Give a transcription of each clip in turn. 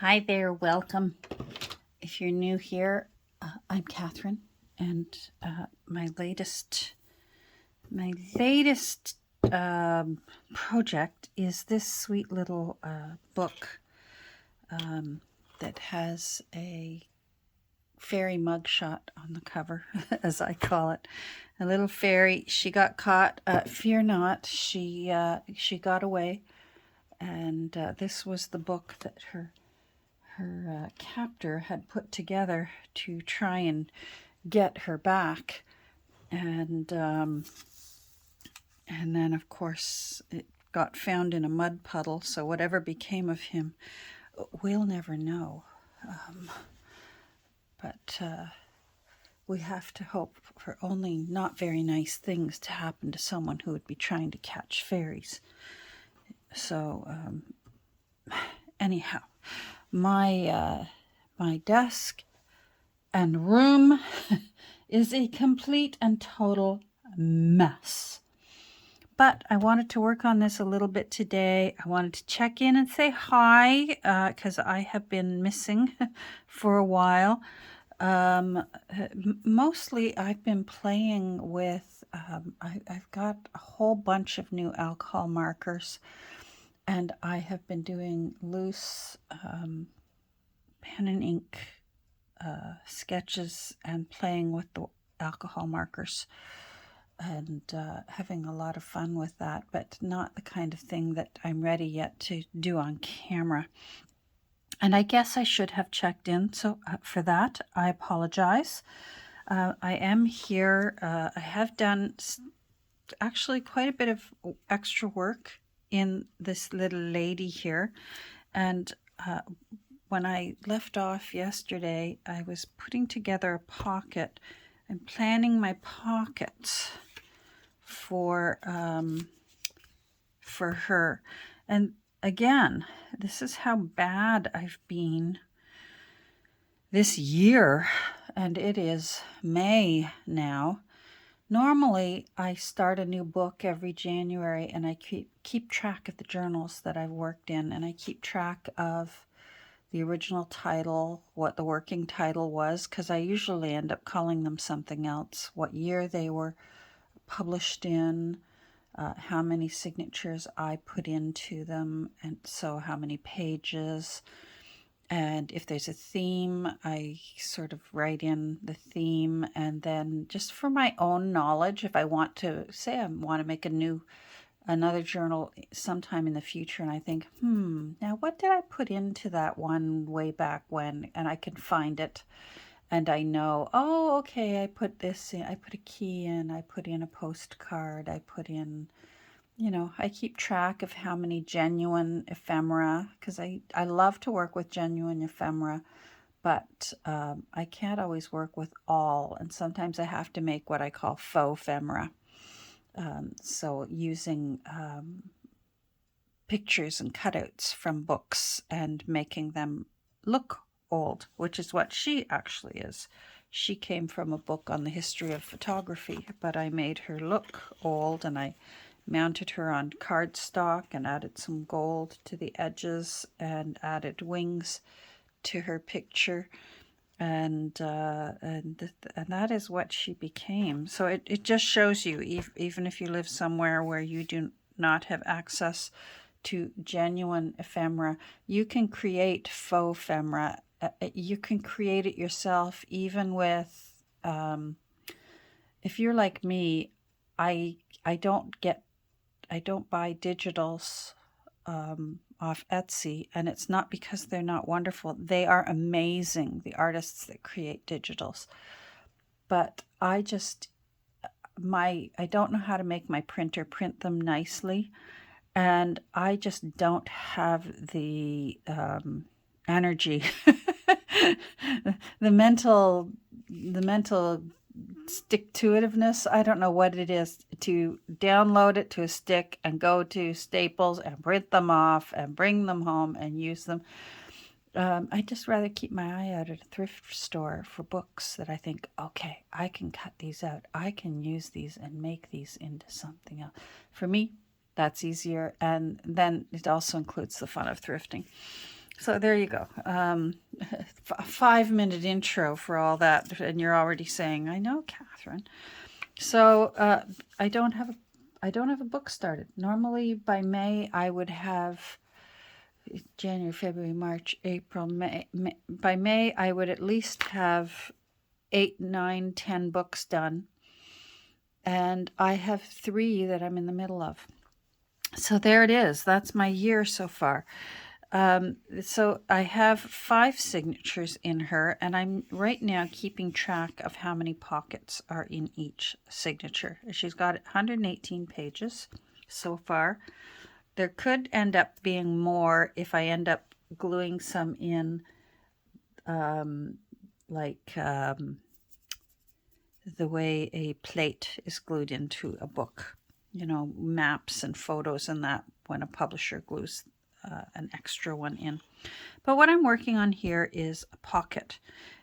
Hi there, welcome. If you're new here, I'm Catherine, and my latest project is this sweet little book that has a fairy mugshot on the cover, as I call it. A little fairy. She got caught. Fear not. She got away, and this was the book that her captor had put together to try and get her back, and then of course it got found in a mud puddle. So whatever became of him, we'll never know. But we have to hope for only not very nice things to happen to someone who would be trying to catch fairies. So anyhow, my desk and room is a complete and total mess. But I wanted to work on this a little bit today. I wanted to check in and say hi because I have been missing for a while. Mostly I've been playing with, I've got a whole bunch of new alcohol markers, and I have been doing loose pen and ink sketches and playing with the alcohol markers and having a lot of fun with that, but not the kind of thing that I'm ready yet to do on camera. And I guess I should have checked in, so for that I apologize. I am here. I have done actually quite a bit of extra work in this little lady here, and when I left off yesterday, I was putting together a pocket and planning my pockets for her. And again, this is how bad I've been this year, and it is May now. Normally, I start a new book every January, and I keep track of the journals that I've worked in, and I keep track of the original title, what the working title was, because I usually end up calling them something else, what year they were published in, how many signatures I put into them, and so how many pages. And if there's a theme, I sort of write in the theme. And then just for my own knowledge, if I want to say I want to make another journal sometime in the future, and I think, now what did I put into that one way back when? And I can find it, and I know, oh, okay, I put this in, I put a key in, I put in a postcard, I put in, I keep track of how many genuine ephemera, because I love to work with genuine ephemera, but I can't always work with all, and sometimes I have to make what I call faux ephemera. So using pictures and cutouts from books and making them look old, which is what she actually is. She came from a book on the history of photography, but I made her look old, and I mounted her on cardstock and added some gold to the edges and added wings to her picture. And that is what she became. So it just shows you, even if you live somewhere where you do not have access to genuine ephemera, you can create faux ephemera. You can create it yourself, even with, if you're like me, I don't buy digitals off Etsy, and it's not because they're not wonderful. They are amazing, the artists that create digitals. But I don't know how to make my printer print them nicely, and I just don't have the energy, the mental stick-to-itiveness, I don't know what it is, to download it to a stick and go to Staples and print them off and bring them home and use them. I'd just rather keep my eye out at a thrift store for books that I think, okay, I can cut these out. I can use these and make these into something else. For me, that's easier. And then it also includes the fun of thrifting. So there you go. A 5-minute intro for all that, and you're already saying, "I know, Catherine." So I don't have a book started. Normally by May I would have January, February, March, April, May. By May I would at least have 8, 9, 10 books done, and I have 3 that I'm in the middle of. So there it is. That's my year so far. So I have 5 signatures in her, and I'm right now keeping track of how many pockets are in each signature. She's got 118 pages so far. There could end up being more if I end up gluing some in, like the way a plate is glued into a book. You know, maps and photos and that, when a publisher glues an extra one in. But what I'm working on here is a pocket.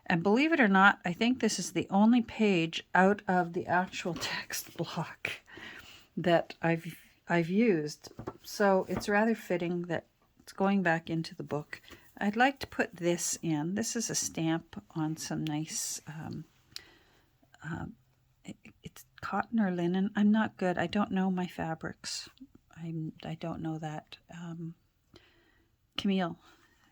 And believe it or not, I think this is the only page out of the actual text block that I've used. So it's rather fitting that it's going back into the book. I'd like to put this in. This is a stamp on some nice, it's cotton or linen. I'm not good. I don't know my fabrics. I don't know that. Camille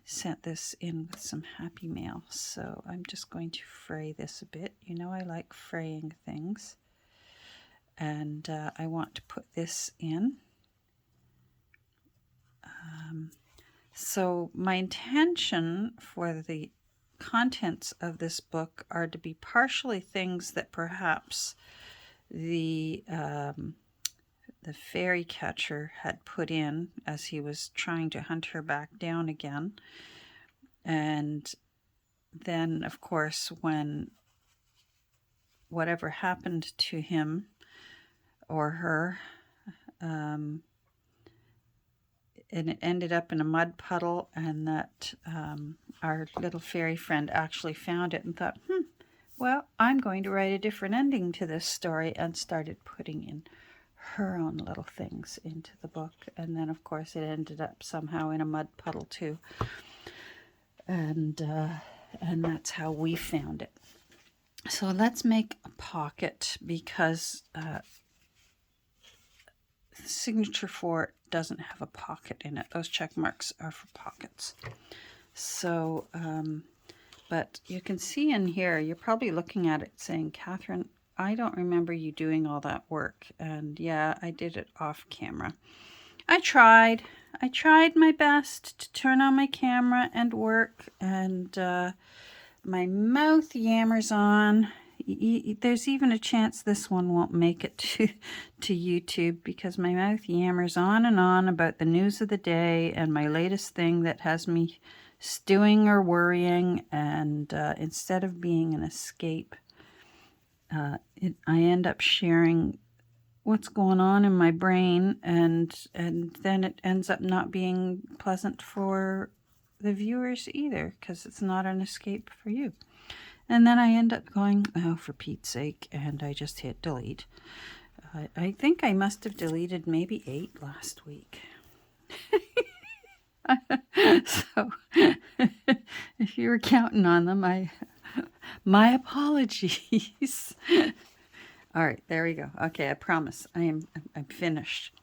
sent this in with some Happy Mail, so I'm just going to fray this a bit. You know I like fraying things. And I want to put this in. So my intention for the contents of this book are to be partially things that perhaps the fairy catcher had put in as he was trying to hunt her back down again. And then, of course, when whatever happened to him or her, and it ended up in a mud puddle, and that our little fairy friend actually found it and thought, well, I'm going to write a different ending to this story, and started putting in her own little things into the book. And then, of course, it ended up somehow in a mud puddle too. And that's how we found it. So let's make a pocket, because signature 4 doesn't have a pocket in it. Those check marks are for pockets. So, but you can see in here, you're probably looking at it saying, Catherine, I don't remember you doing all that work. And yeah, I did it off camera. I tried my best to turn on my camera and work, and my mouth yammers on. There's even a chance this one won't make it to YouTube, because my mouth yammers on and on about the news of the day and my latest thing that has me stewing or worrying. And instead of being an escape, I end up sharing what's going on in my brain, and then it ends up not being pleasant for the viewers either, because it's not an escape for you. And then I end up going, oh, for Pete's sake, and I just hit delete. I think I must have deleted maybe 8 last week. So if you were counting on them, my apologies. All right, there we go. Okay, I promise I'm finished.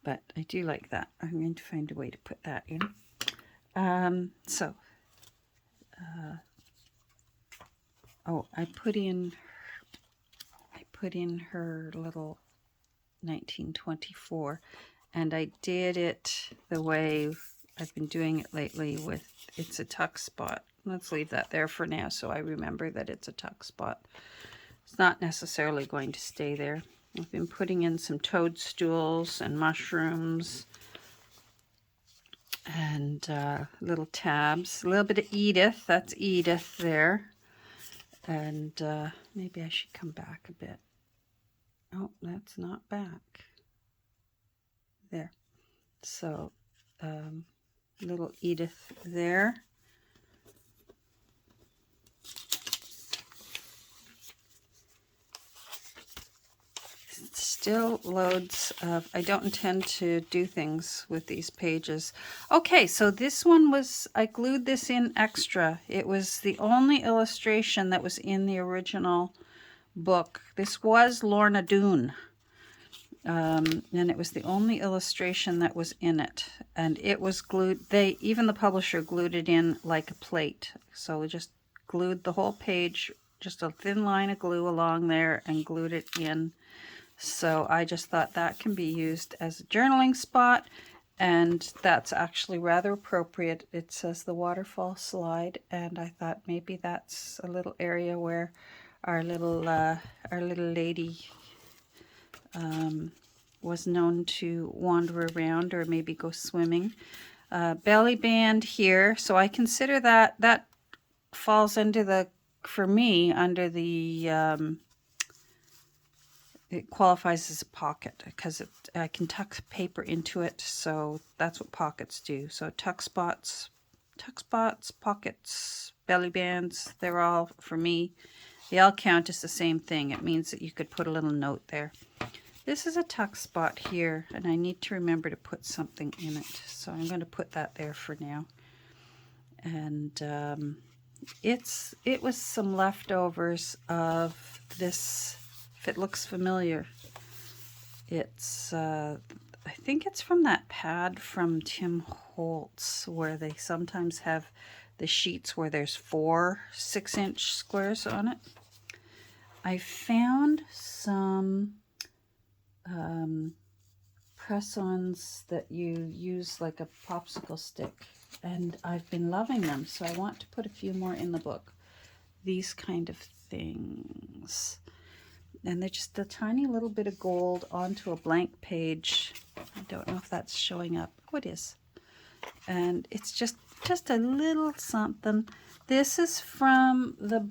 But I do like that. I'm going to find a way to put that in. I put in her little 1924, and I did it the way I've been doing it lately with it's a tuck spot. Let's leave that there for now so I remember that it's a tuck spot. It's not necessarily going to stay there. I've been putting in some toadstools and mushrooms and little tabs. A little bit of Edith. That's Edith there. And maybe I should come back a bit. Oh, that's not back. There. So, little Edith there. still loads of, I don't intend to do things with these pages. Okay, so this one was, I glued this in extra. It was the only illustration that was in the original book. This was Lorna Doone. And it was the only illustration that was in it. And it was glued, even the publisher glued it in like a plate. So we just glued the whole page, just a thin line of glue along there and glued it in. So I just thought that can be used as a journaling spot, and that's actually rather appropriate. It says the waterfall slide, and I thought maybe that's a little area where our little lady was known to wander around or maybe go swimming. Belly band here, so I consider that falls into the, for me, under the, it qualifies as a pocket because I can tuck paper into it, so that's what pockets do. So tuck spots, pockets, belly bands, they're all, for me, they all count as the same thing. It means that you could put a little note there. This is a tuck spot here, and I need to remember to put something in it. So I'm going to put that there for now. And it was some leftovers of this, if it looks familiar. It's, I think it's from that pad from Tim Holtz, where they sometimes have the sheets where there's 4 6-inch squares on it. I found some press-ons that you use like a popsicle stick, and I've been loving them, so I want to put a few more in the book. These kind of things. And they're just a tiny little bit of gold onto a blank page. I don't know if that's showing up. Oh, it is. And it's just a little something. This is from the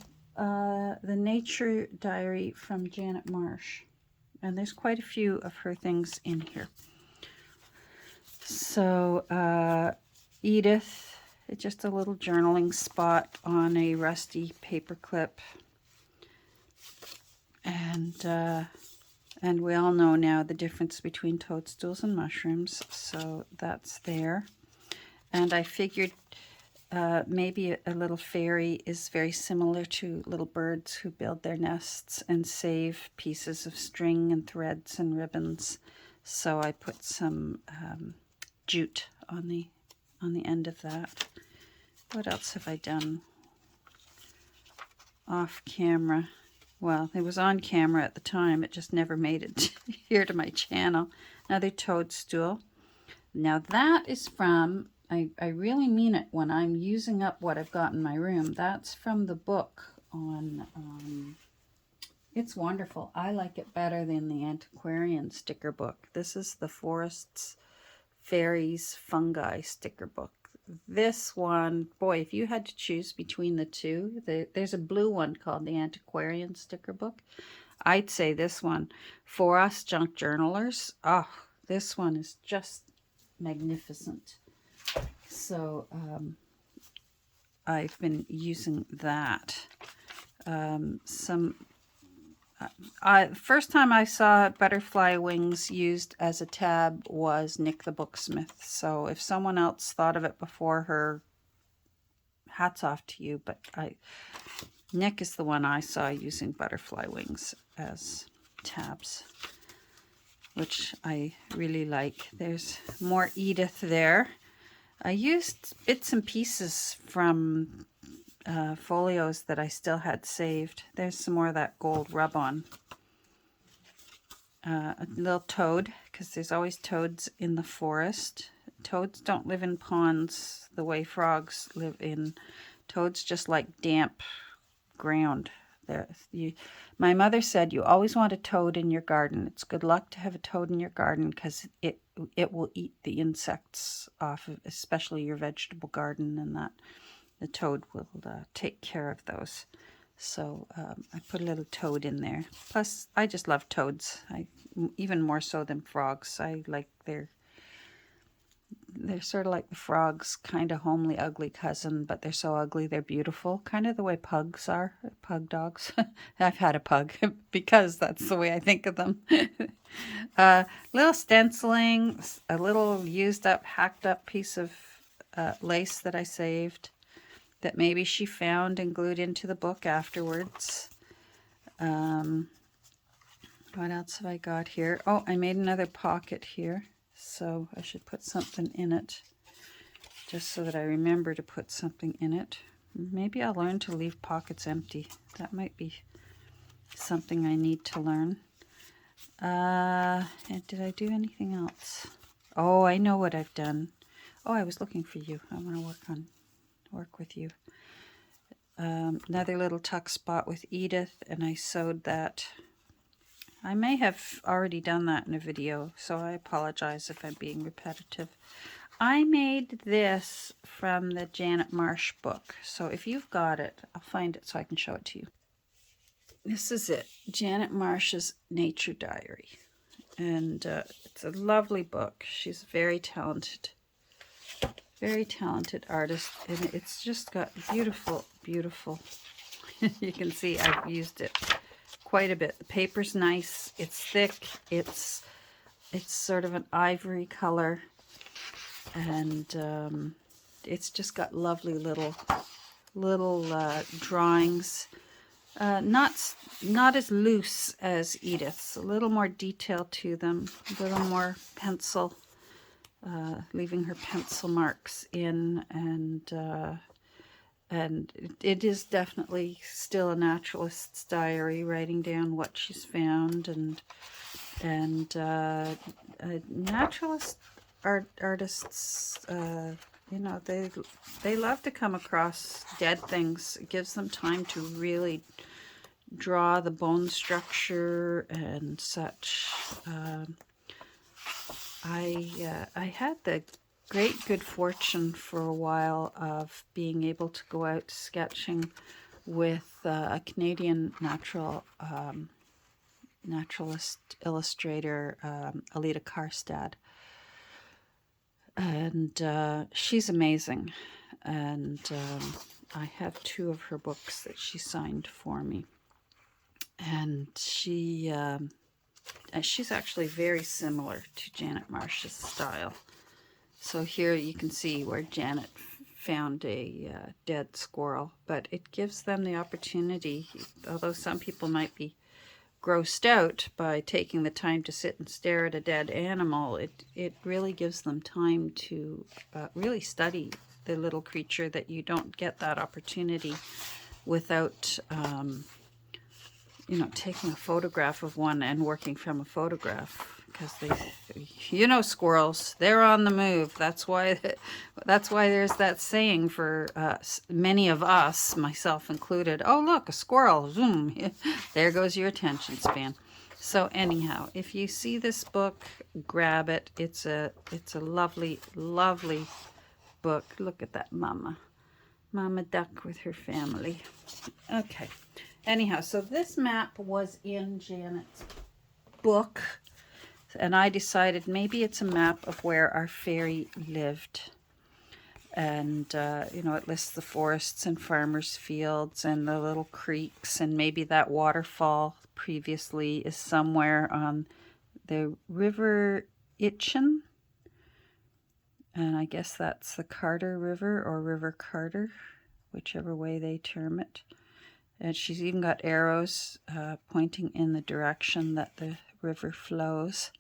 Nature Diary from Janet Marsh. And there's quite a few of her things in here. So Edith, it's just a little journaling spot on a rusty paper clip. And we all know now the difference between toadstools and mushrooms, so that's there. And I figured maybe a little fairy is very similar to little birds who build their nests and save pieces of string and threads and ribbons. So I put some jute on the end of that. What else have I done off camera? Well, it was on camera at the time. It just never made it here to my channel. Another toadstool. Now that is from, I really mean it when I'm using up what I've got in my room. That's from the book on, It's Wonderful. I like it better than the Antiquarian sticker book. This is the Forests, Fairies, Fungi sticker book. This one, boy, if you had to choose between the two, there's a blue one called the Antiquarian sticker book. I'd say this one. For us junk journalers, oh, this one is just magnificent. So I've been using that. First time I saw butterfly wings used as a tab was Nick the Booksmith. So if someone else thought of it before her, hats off to you. But Nick is the one I saw using butterfly wings as tabs, which I really like. There's more Edith there. I used bits and pieces from folios that I still had saved. There's some more of that gold rub-on. A little toad, because there's always toads in the forest. Toads don't live in ponds the way frogs live in. Toads just like damp ground. My mother said you always want a toad in your garden. It's good luck to have a toad in your garden because it will eat the insects off of, especially your vegetable garden, and that the toad will take care of those. So I put a little toad in there. Plus, I just love toads. Even more so than frogs. I like they're sort of like the frog's kind of homely, ugly cousin, but they're so ugly they're beautiful. Kind of the way pugs are, pug dogs. I've had a pug because that's the way I think of them. Little stenciling, a little used up, hacked up piece of lace that I saved that maybe she found and glued into the book afterwards. What else have I got here? Oh, I made another pocket here, so I should put something in it, just so that I remember to put something in it. Maybe I'll learn to leave pockets empty. That might be something I need to learn. And did I do anything else? Oh, I know what I've done. Oh, I was looking for you. I want to work with you. Another little tuck spot with Edith, and I sewed that. I may have already done that in a video, so I apologize if I'm being repetitive. I made this from the Janet Marsh book, so if you've got it, I'll find it so I can show it to you. This is it, Janet Marsh's Nature Diary, and it's a lovely book. She's very talented artist, and it's just got beautiful, beautiful. You can see I've used it quite a bit. The paper's nice. It's thick. It's sort of an ivory color, and it's just got lovely little drawings. Not as loose as Edith's. A little more detail to them. A little more pencil, leaving her pencil marks in, and it is definitely still a naturalist's diary, writing down what she's found, and naturalist artists, you know, they love to come across dead things. It gives them time to really draw the bone structure and such. I had the great good fortune for a while of being able to go out sketching with a Canadian naturalist illustrator, Alita Karstad, and she's amazing, and I have 2 of her books that she signed for me, and she's actually very similar to Janet Marsh's style. So here you can see where Janet found a dead squirrel, but it gives them the opportunity, although some people might be grossed out by taking the time to sit and stare at a dead animal, it really gives them time to really study the little creature, that you don't get that opportunity without you know, taking a photograph of one and working from a photograph. Because you know, squirrels, they're on the move. That's why there's that saying for many of us, myself included. Oh, look, a squirrel! Zoom! There goes your attention span. So anyhow, if you see this book, grab it. It's a lovely, lovely book. Look at that mama duck with her family. Okay. Anyhow, so this map was in Janet's book. And I decided maybe it's a map of where our fairy lived. And, you know, it lists the forests and farmers' fields and the little creeks. And maybe that waterfall previously is somewhere on the River Itchen. And I guess that's the Carter River or River Carter, whichever way they term it. And she's even got arrows pointing in the direction that the river flows.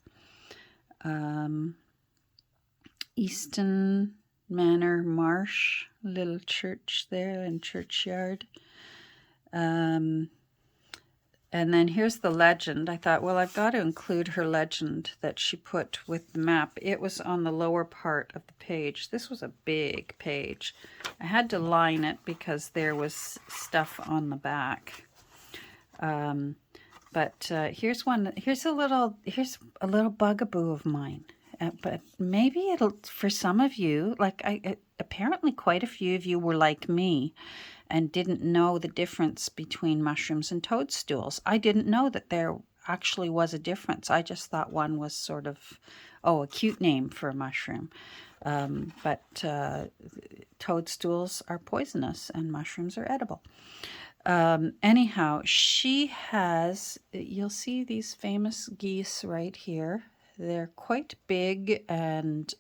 Easton Manor Marsh, little church there and churchyard. And then here's the legend. I thought, well, I've got to include her legend that she put with the map. It was on the lower part of the page. This was a big page. I had to line it because there was stuff on the back. But here's one. Here's a little bugaboo of mine. But maybe it'll, for some of you, like apparently quite a few of you were like me and didn't know the difference between mushrooms and toadstools. I didn't know that there actually was a difference. I just thought one was sort of, a cute name for a mushroom. But toadstools are poisonous and mushrooms are edible. Anyhow, she has, you'll see these famous geese right here. They're quite big and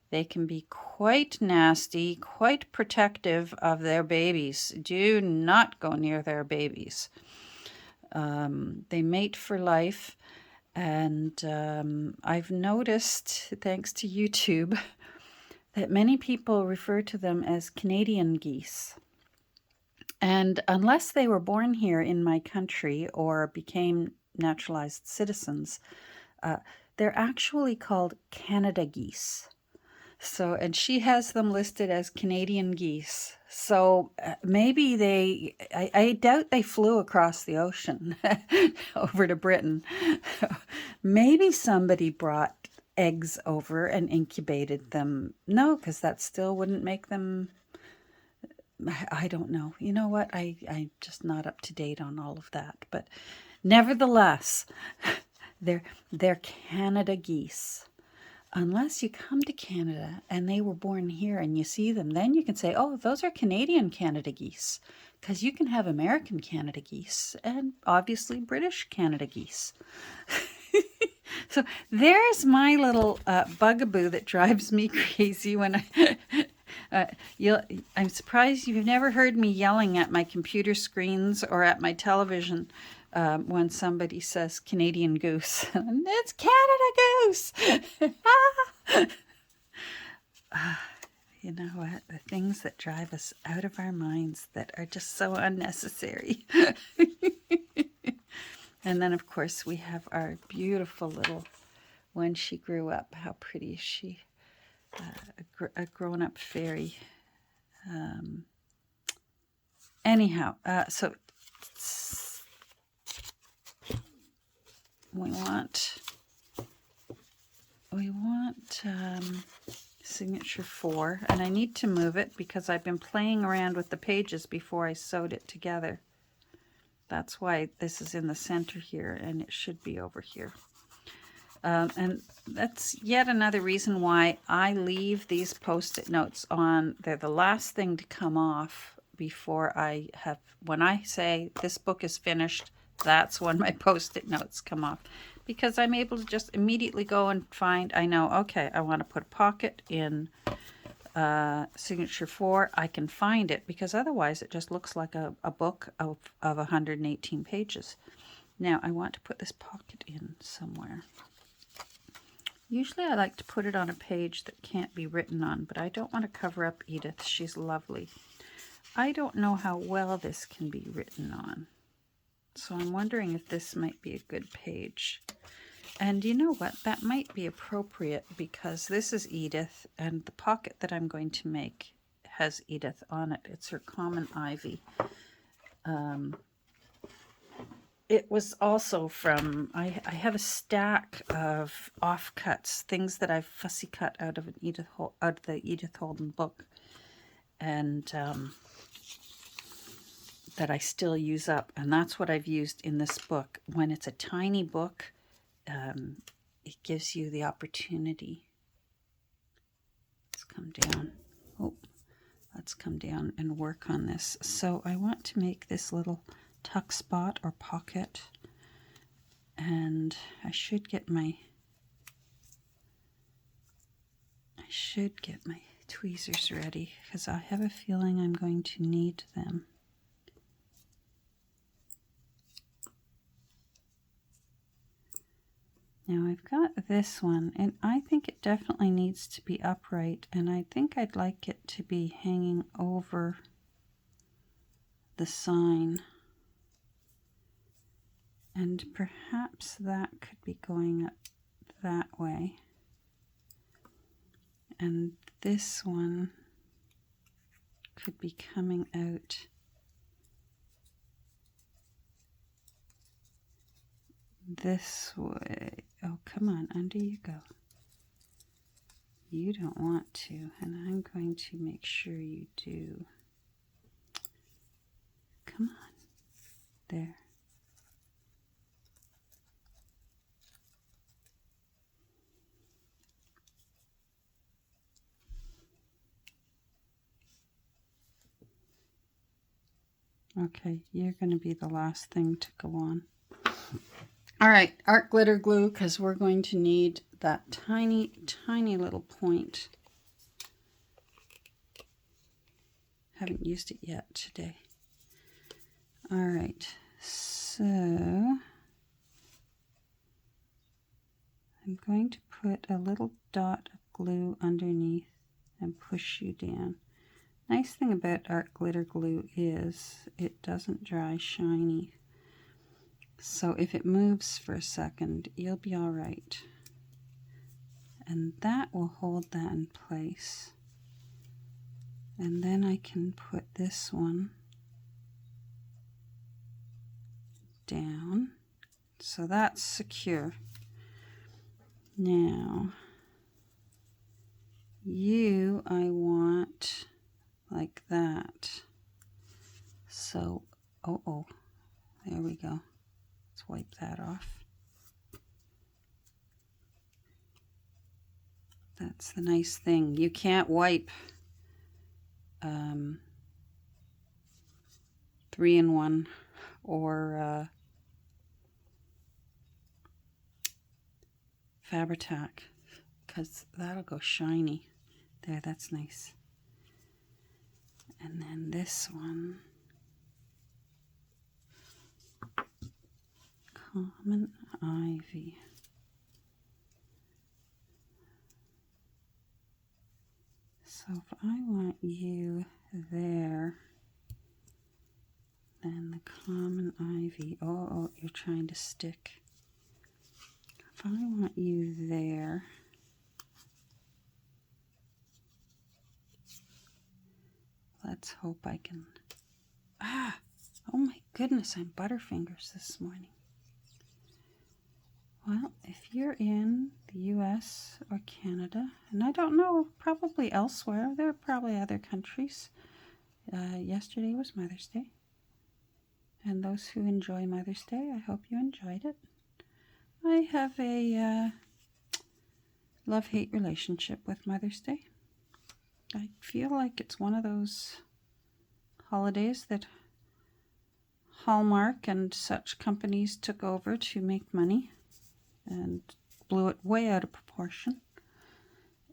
they can be quite nasty, quite protective of their babies. Do not go near their babies. They mate for life. And I've noticed, thanks to YouTube, that many people refer to them as Canadian geese. And unless they were born here in my country or became naturalized citizens, they're actually called Canada geese. So, and she has them listed as Canadian geese. So maybe I doubt they flew across the ocean over to Britain. Maybe somebody brought eggs over and incubated them. No, because that still wouldn't make them, I don't know. You know what? I'm just not up to date on all of that. But nevertheless, they're Canada geese. Unless you come to Canada and they were born here and you see them, then you can say, oh, those are Canadian Canada geese. Because you can have American Canada geese and obviously British Canada geese. So there's my little bugaboo that drives me crazy when I'm surprised you've never heard me yelling at my computer screens or at my television when somebody says Canadian goose. It's Canada goose! You know what? The things that drive us out of our minds that are just so unnecessary. And then, of course, we have our beautiful little, when she grew up, how pretty is she? A grown-up fairy. Anyhow, so we want signature 4, and I need to move it because I've been playing around with the pages before I sewed it together. That's why this is in the center here, and it should be over here. And that's yet another reason why I leave these Post-it notes on. They're the last thing to come off before I have, when I say this book is finished, that's when my Post-it notes come off. Because I'm able to just immediately go and find, I know, okay, I want to put a pocket in signature 4. I can find it because otherwise it just looks like a book of 118 pages. Now I want to put this pocket in somewhere. Usually I like to put it on a page that can't be written on, but I don't want to cover up Edith. She's lovely. I don't know how well this can be written on. So I'm wondering if this might be a good page. And you know what? That might be appropriate because this is Edith, and the pocket that I'm going to make has Edith on it. It's her common ivy. It was also from, I have a stack of offcuts, things that I've fussy cut out of the Edith Holden book, and that I still use up, and that's what I've used in this book. When it's a tiny book, it gives you the opportunity. Let's come down. Oh, let's come down and work on this. So I want to make this little tuck spot or pocket, and I should get my tweezers ready because I have a feeling I'm going to need them. Now I've got this one, and I think it definitely needs to be upright, and I think I'd like it to be hanging over the sign. And perhaps that could be going up that way. And this one could be coming out this way. Oh, come on, under you go. You don't want to, and I'm going to make sure you do. Come on. There. Okay, you're going to be the last thing to go on. All right, art glitter glue, because we're going to need that tiny, tiny little point. Haven't used it yet today. All right, so I'm going to put a little dot of glue underneath and push you down. Nice thing about art glitter glue is it doesn't dry shiny. So if it moves for a second, you'll be all right. And that will hold that in place. And then I can put this one down. So that's secure. Now, you I want like that. So, there we go. Let's wipe that off. That's the nice thing. You can't wipe 3-in-1 or Fabri-Tac, because that'll go shiny. There, that's nice. And then this one, Common Ivy. So if I want you there, then the Common Ivy, you're trying to stick. If I want you there, let's hope I can, oh my goodness, I'm Butterfingers this morning. Well, if you're in the US or Canada, and I don't know, probably elsewhere, there are probably other countries. Yesterday was Mother's Day. And those who enjoy Mother's Day, I hope you enjoyed it. I have a love-hate relationship with Mother's Day. I feel like it's one of those holidays that Hallmark and such companies took over to make money and blew it way out of proportion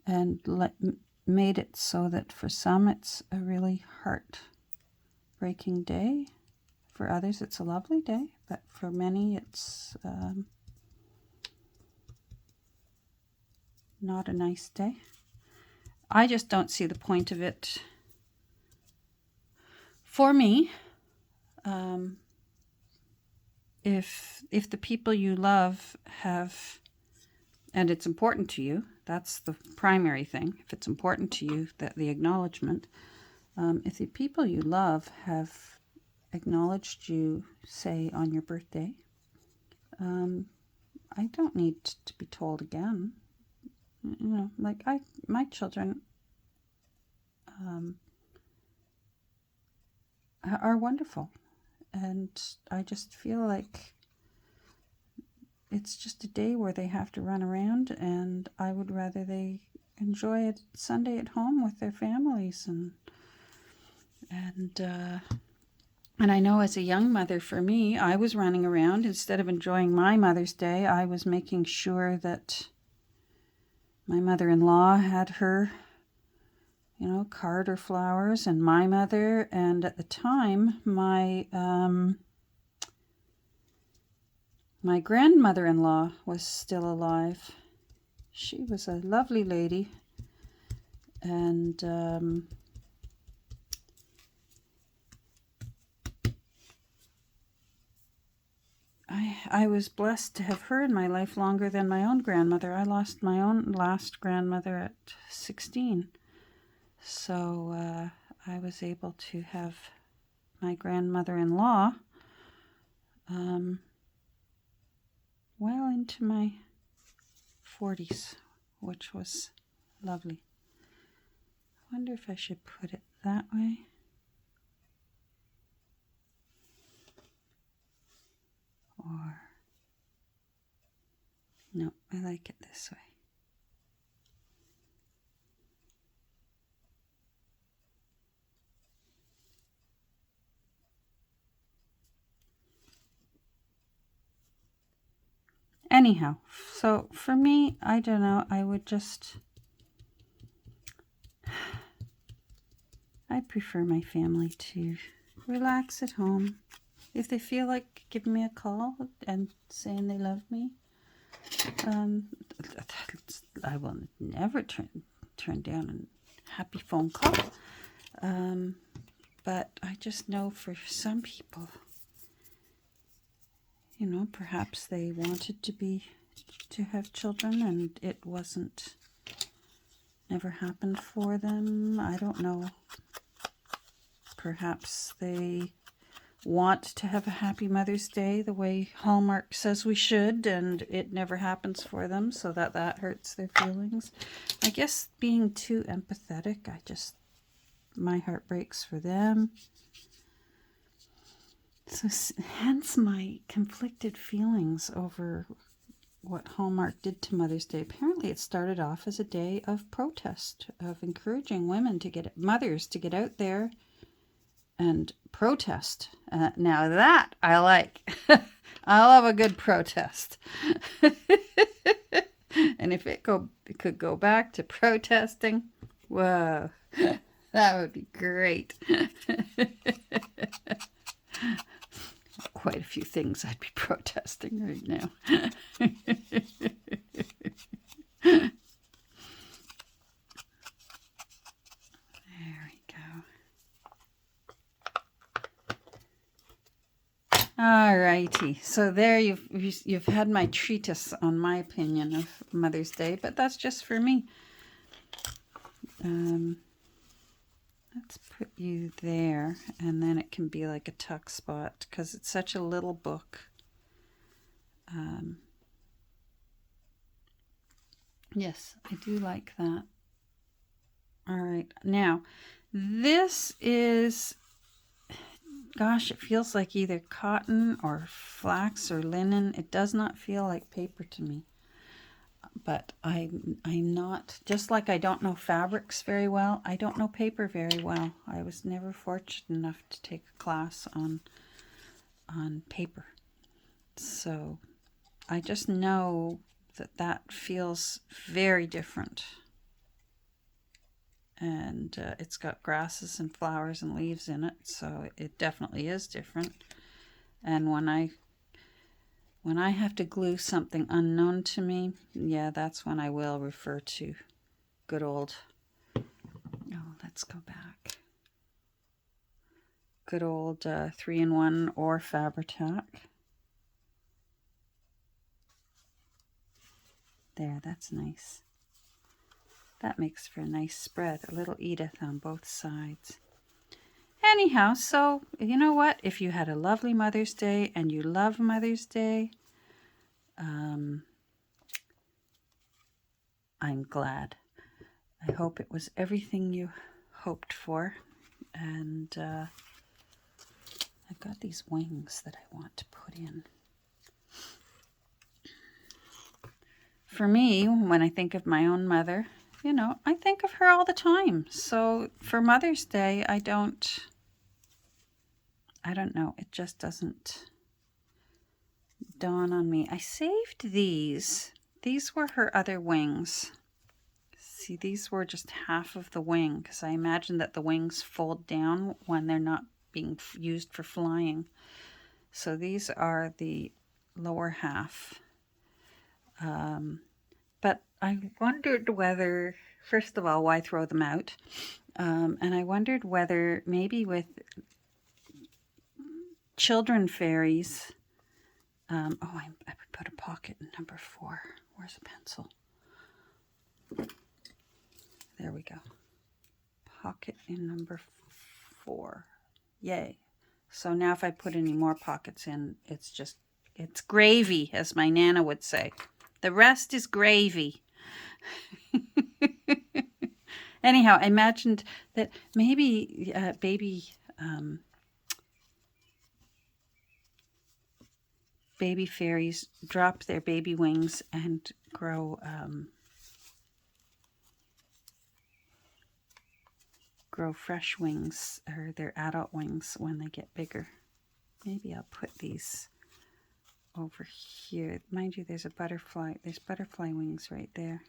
and made it so that for some it's a really heart-breaking day. For others it's a lovely day, but for many it's not a nice day. I just don't see the point of it for me. If the people you love have, and it's important to you, that's the primary thing. If it's important to you, that the acknowledgement. If the people you love have acknowledged you, say on your birthday, I don't need to be told again. You know, like my children are wonderful, and I just feel like it's just a day where they have to run around, and I would rather they enjoy a Sunday at home with their families. And I know as a young mother, for me, I was running around. Instead of enjoying my Mother's Day, I was making sure that my mother-in-law had her, card or flowers, and my mother, and at the time, my grandmother-in-law was still alive. She was a lovely lady, and I was blessed to have her in my life longer than my own grandmother. I lost my own last grandmother at 16. So I was able to have my grandmother-in-law well into my 40s, which was lovely. I wonder if I should put it that way. Or, no, I like it this way. Anyhow, so for me, I don't know, I would just... I prefer my family to relax at home. If they feel like giving me a call and saying they love me, I will never turn down a happy phone call. But I just know for some people, you know, perhaps they wanted to have children and it never happened for them. I don't know. Perhaps they want to have a happy Mother's Day the way Hallmark says we should, and it never happens for them, so that hurts their feelings. I guess being too empathetic, my heart breaks for them. So hence my conflicted feelings over what Hallmark did to Mother's Day. Apparently it started off as a day of protest, of encouraging mothers to get out there and protest. Now that I like. I love a good protest. And if it could go back to protesting, whoa, that would be great. Quite a few things I'd be protesting right now. Alrighty, so there you've had my treatise on my opinion of Mother's Day, but that's just for me. Let's put you there, and then it can be like a tuck spot because it's such a little book. Yes, I do like that. All right, now this is... Gosh, it feels like either cotton or flax or linen. It does not feel like paper to me. But I'm not, just like I don't know fabrics very well, I don't know paper very well. I was never fortunate enough to take a class on paper. So I just know that feels very different. And it's got grasses and flowers and leaves in it, so it definitely is different. And when I have to glue something unknown to me, yeah, that's when I will refer to good old... Oh, let's go back. Good old 3-in-1 or Fabri-Tac. There, that's nice. That makes for a nice spread, a little Edith on both sides. Anyhow, so you know what? If you had a lovely Mother's Day and you love Mother's Day, I'm glad. I hope it was everything you hoped for. And I've got these wings that I want to put in. For me, when I think of my own mother, you know, I think of her all the time. So for Mother's Day, I don't know. It just doesn't dawn on me. I saved these. These were her other wings. See, these were just half of the wing because I imagine that the wings fold down when they're not being used for flying. So these are the lower half. But I wondered whether, first of all, why throw them out? And I wondered whether maybe with children fairies, I put a pocket in number 4. Where's a pencil? There we go. Pocket in number 4. Yay. So now if I put any more pockets in, it's gravy, as my Nana would say. The rest is gravy. Anyhow, I imagined that maybe baby fairies drop their baby wings and grow fresh wings, or their adult wings, when they get bigger. Maybe I'll put these over here. Mind you, there's a butterfly. There's butterfly wings right there.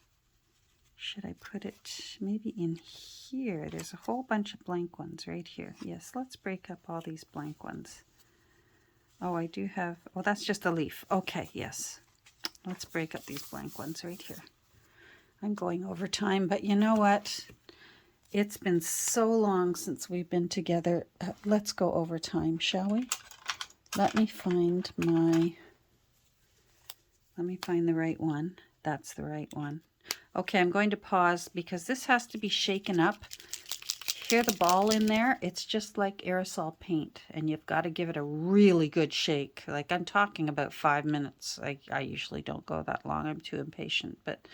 Should I put it maybe in here? There's a whole bunch of blank ones right here. Yes, let's break up all these blank ones. Oh, I do have, oh, that's just a leaf. Okay, yes. Let's break up these blank ones right here. I'm going over time, but you know what? It's been so long since we've been together. Let's go over time, shall we? Let me find the right one. That's the right one. Okay, I'm going to pause because this has to be shaken up. Hear the ball in there? It's just like aerosol paint, and you've got to give it a really good shake. Like, I'm talking about 5 minutes. I usually don't go that long. I'm too impatient, but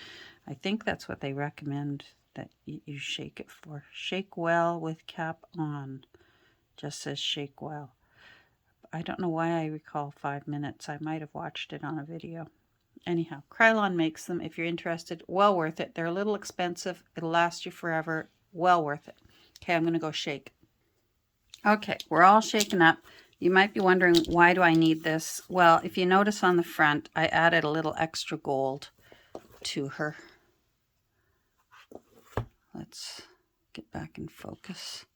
I think that's what they recommend that you shake it for. Shake well with cap on. Just says shake well. I don't know why I recall 5 minutes. I might have watched it on a video. Anyhow, Krylon makes them. If you're interested, well worth it. They're a little expensive. It'll last you forever. Well worth it. Okay, I'm going to go shake. Okay, we're all shaken up. You might be wondering, why do I need this? Well, if you notice on the front, I added a little extra gold to her. Let's get back in focus.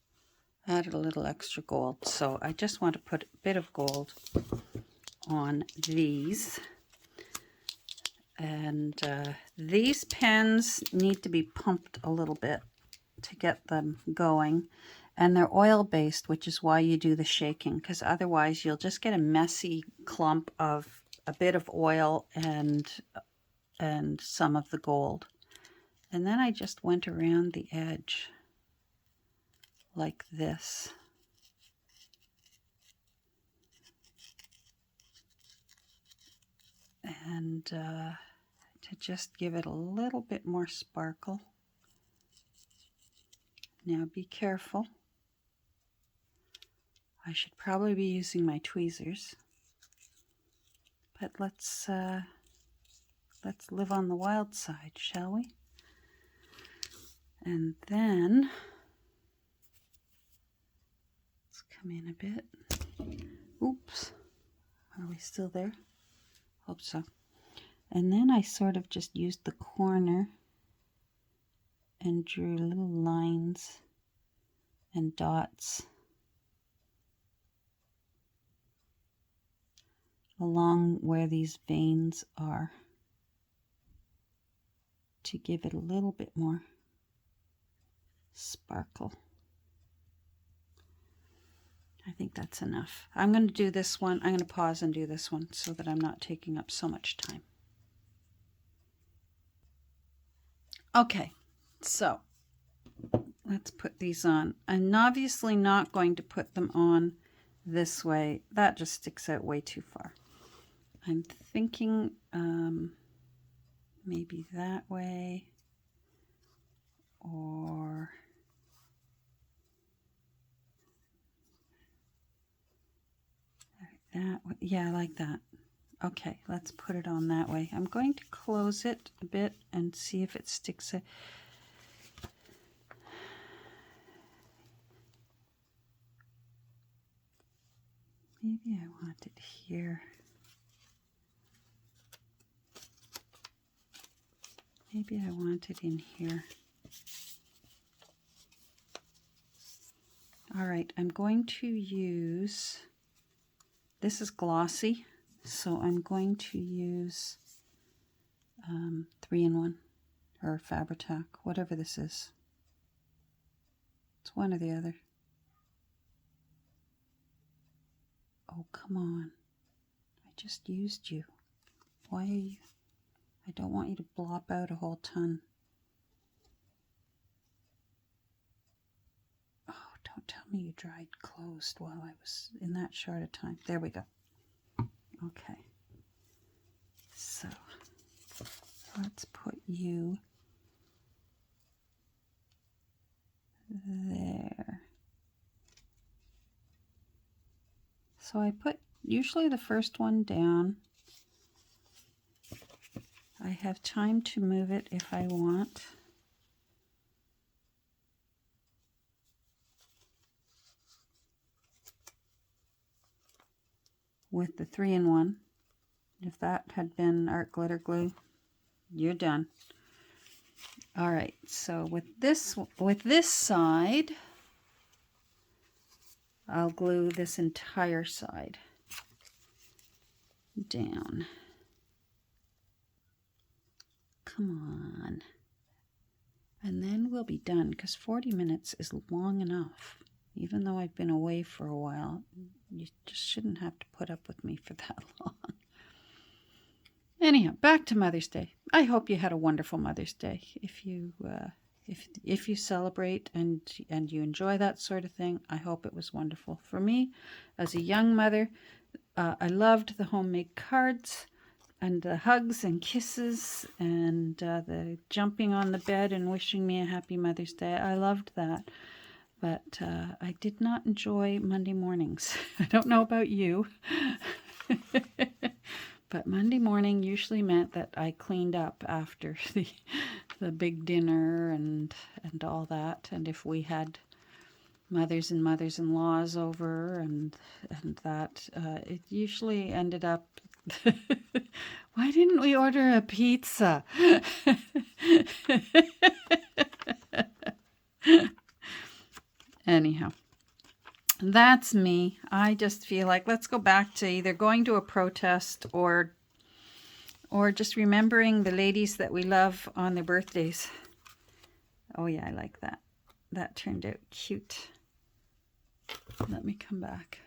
Added a little extra gold. So I just want to put a bit of gold on these. And these pens need to be pumped a little bit to get them going. And they're oil-based, which is why you do the shaking, because otherwise you'll just get a messy clump of a bit of oil and some of the gold. And then I just went around the edge like this. And to just give it a little bit more sparkle. Now be careful. I should probably be using my tweezers, but let's live on the wild side, shall we? And then let's come in a bit. Oops, are we still there? Hope so. And then I sort of just used the corner and drew little lines and dots along where these veins are to give it a little bit more sparkle. I think that's enough. I'm going to do this one. I'm going to pause and do this one so that I'm not taking up so much time. Okay, so let's put these on. I'm obviously not going to put them on this way. That just sticks out way too far. I'm thinking maybe that way, or that way. Yeah, like that. Okay, let's put it on that way. I'm going to close it a bit and see if it sticks. Maybe I want it here. Maybe I want it in here. All right, I'm going to use, this is glossy, so I'm going to use 3-in-1 or Fabri-Tac, whatever this is. It's one or the other. Oh, come on. I just used you. Why are you? I don't want you to blop out a whole ton. Oh, don't tell me you dried closed while I was in that short a time. There we go. Okay. So, let's put you there. So I put usually the first one down. I have time to move it if I want. With the 3-in-1. If that had been art glitter glue, you're done. All right, so with this side, I'll glue this entire side down. Come on. And then we'll be done, because 40 minutes is long enough. Even though I've been away for a while, you just shouldn't have to put up with me for that long. Anyhow, back to Mother's Day. I hope you had a wonderful Mother's Day. If you celebrate and you enjoy that sort of thing, I hope it was wonderful. For me, as a young mother, I loved the homemade cards and the hugs and kisses and the jumping on the bed and wishing me a happy Mother's Day. I loved that. But I did not enjoy Monday mornings. I don't know about you. But Monday morning usually meant that I cleaned up after the big dinner and all that. And if we had mothers and mothers-in-laws over and that, it usually ended up, why didn't we order a pizza? Anyhow, that's me. I just feel like let's go back to either going to a protest or just remembering the ladies that we love on their birthdays. Oh yeah, I like that. That turned out cute. Let me come back.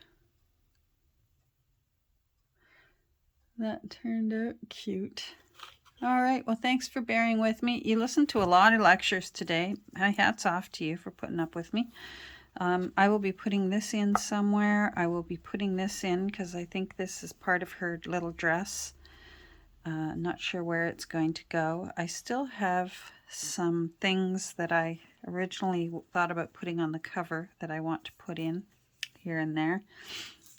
That turned out cute. All right, well, thanks for bearing with me. You listened to a lot of lectures today. My hat's off to you for putting up with me. I will be putting this in somewhere. I will be putting this in because I think this is part of her little dress. Not sure where it's going to go. I still have some things that I originally thought about putting on the cover that I want to put in here and there.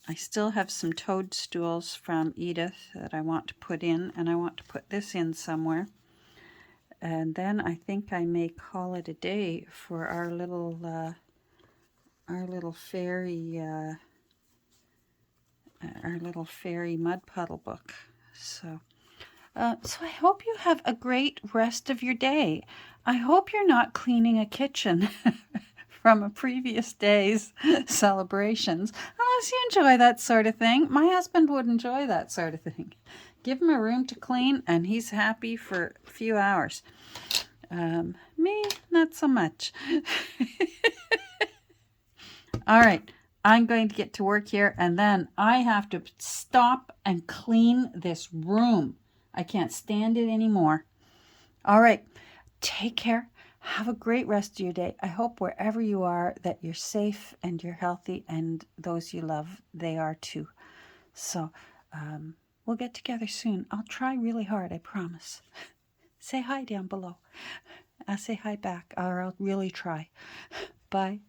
I still have some toadstools from Edith that I want to put in, and I want to put this in somewhere. And then I think I may call it a day for our little fairy mud puddle book. So I hope you have a great rest of your day. I hope you're not cleaning a kitchen from a previous day's celebrations, unless you enjoy that sort of thing. My husband would enjoy that sort of thing. Give him a room to clean and he's happy for a few hours. Me, not so much. All right, I'm going to get to work here, and then I have to stop and clean this room. I can't stand it anymore. All right, take care. Have a great rest of your day. I hope wherever you are that you're safe and you're healthy, and those you love, they are too. So we'll get together soon. I'll try really hard, I promise. Say hi down below. I'll say hi back, or I'll really try. Bye.